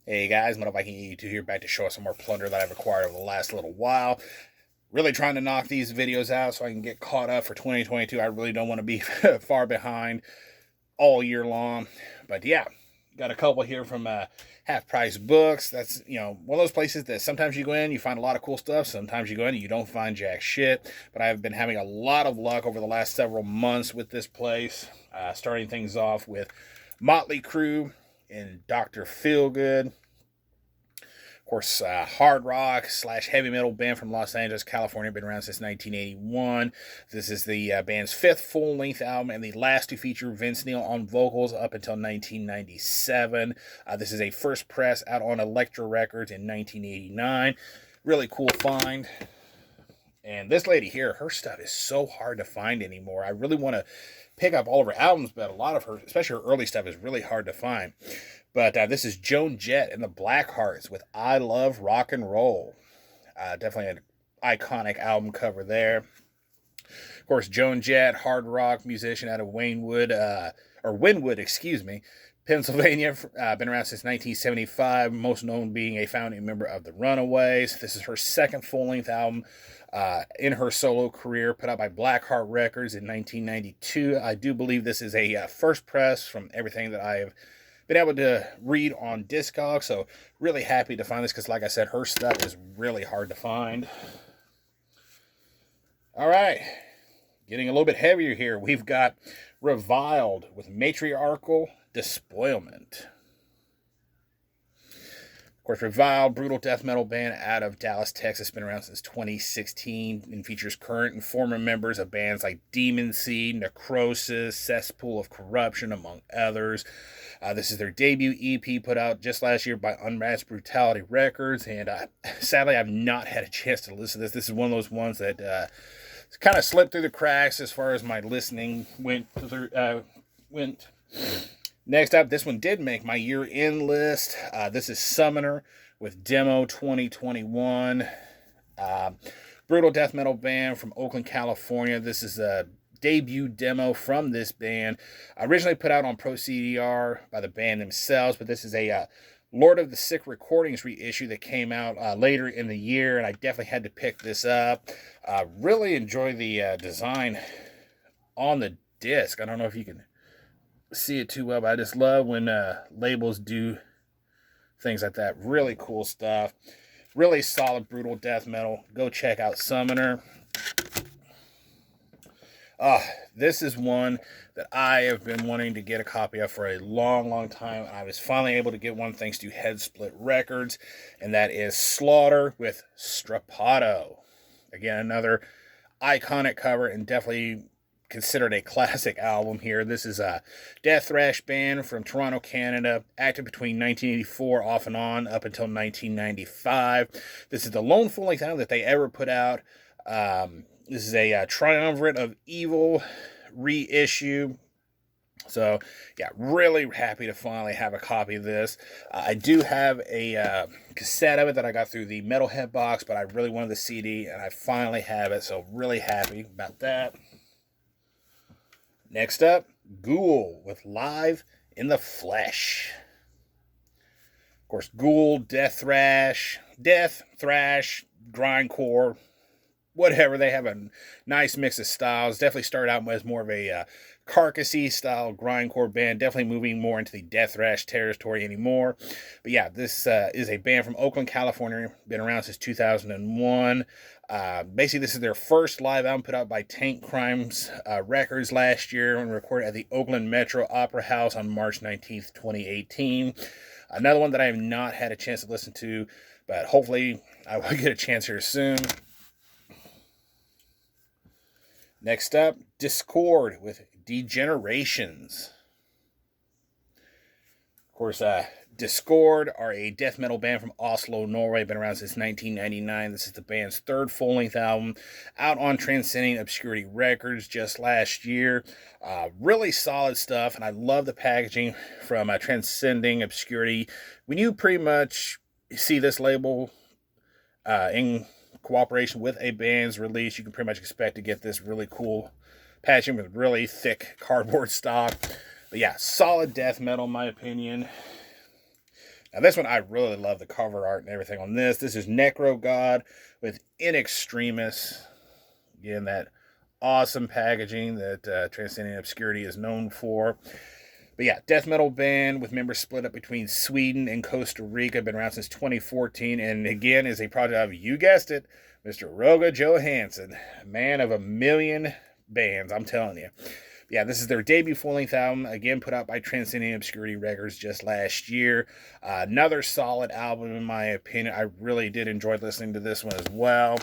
Hey guys, Viking 82 here, back to show us some more plunder that I've acquired over the last little while. Really trying to knock these videos out so I can get caught up for 2022. I really don't want to be far behind all year long. But yeah, got a couple here from Half Price Books. That's, one of those places that sometimes you go in, you find a lot of cool stuff. Sometimes you go in and you don't find jack shit. But I've been having a lot of luck over the last several months with this place. Starting things off with Motley Crue and Dr. Feelgood. Of course, hard rock slash heavy metal band from Los Angeles, California, been around since 1981. This is the band's fifth full-length album and the last to feature Vince Neil on vocals up until 1997. This is a first press out on Elektra Records in 1989. Really cool find. And this lady here, her stuff is so hard to find anymore. I really want to pick up all of her albums, but a lot of her, especially her early stuff, is really hard to find. But this is Joan Jett and the Blackhearts with I Love Rock and Roll. Definitely an iconic album cover there. Of course, Joan Jett, hard rock musician out of Wynwood, Pennsylvania. Been around since 1975, most known being a founding member of the Runaways. This is her second full-length album in her solo career, put out by Blackheart Records in 1992. I do believe this is a first press from everything that I have been able to read on Discogs, so really happy to find this because, like I said, her stuff is really hard to find. All right, getting a little bit heavier here. We've got Reviled with Matriarchal Despoilment. Of course, Reviled, brutal death metal band out of Dallas, Texas, been around since 2016 and features current and former members of bands like Demon Seed, Necrosis, Cesspool of Corruption, among others. This is their debut EP put out just last year by Unmatched Brutality Records, and sadly, I've not had a chance to listen to this. This is one of those ones that kind of slipped through the cracks as far as my listening went. Next up, this one did make my year-end list. This is Summoner with Demo 2021. Brutal death metal band from Oakland, California. This is a debut demo from this band. Originally put out on Pro CDR by the band themselves, but this is a Lord of the Sick Recordings reissue that came out later in the year, and I definitely had to pick this up. Really enjoy the design on the disc. I don't know if you can see it too well, but I just love when labels do things like that. Really cool stuff. Really solid, brutal death metal. Go check out Summoner. This is one that I have been wanting to get a copy of for a long time. I was finally able to get one thanks to Headsplit Records, and that is Slaughter with Strapato. Again, another iconic cover and definitely considered a classic album here. This is a death thrash band from Toronto, Canada, active between 1984 off and on up until 1995. This is the lone full-length album that they ever put out. This is a Triumvirate of Evil reissue. So, yeah, really happy to finally have a copy of this. I do have a cassette of it that I got through the Metalhead box, but I really wanted the CD, and I finally have it, so really happy about that. Next up, Ghoul with Live in the Flesh. Of course, Ghoul, death thrash, grindcore, whatever. They have a nice mix of styles. Definitely started out as more of a carcassy style grindcore band. Definitely moving more into the death thrash territory anymore. But yeah, this is a band from Oakland, California. Been around since 2001. Basically, this is their first live album put out by Tank Crimes Records last year and recorded at the Oakland Metro Opera House on March 19th, 2018. Another one that I have not had a chance to listen to, but hopefully I will get a chance here soon. Next up, Discord with Degenerations. Of course, Discord are a death metal band from Oslo, Norway. Been around since 1999. This is the band's third full-length album, out on Transcending Obscurity Records just last year. Really solid stuff, and I love the packaging from Transcending Obscurity. When you pretty much see this label in cooperation with a band's release, you can pretty much expect to get this really cool packaging with really thick cardboard stock. But yeah, solid death metal in my opinion. Now this one, I really love the cover art and everything on this. This is Necrogod with In Extremis. Again, that awesome packaging that Transcending Obscurity is known for. But yeah, death metal band with members split up between Sweden and Costa Rica. Been around since 2014. And again, is a project of, you guessed it, Mr. Roger Johansson. Man of a million bands, I'm telling you. Yeah, this is their debut full-length album, again put out by Transcending Obscurity Records just last year. Another solid album in my opinion. I really did enjoy listening to this one as well.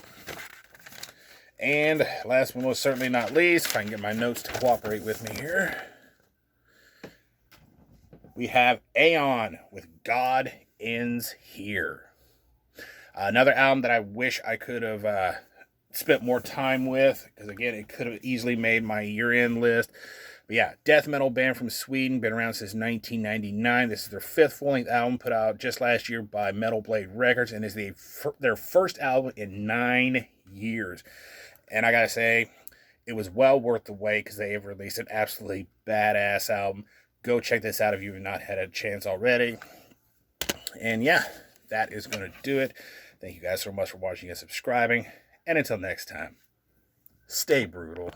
And last one was certainly not least, if I can get my notes to cooperate with me here, we have Aeon with God Ends Here. Another album that I wish I could have spent more time with, because again, it could have easily made my year-end list. But yeah, death metal band from Sweden, been around since 1999. This is their 5th full-length album, put out just last year by Metal Blade Records, and is their first album in 9 years. And I gotta say, it was well worth the wait, because they have released an absolutely badass album. Go check this out if you have not had a chance already. And yeah, that is going to do it. Thank you guys so much for watching and subscribing. And until next time, stay brutal.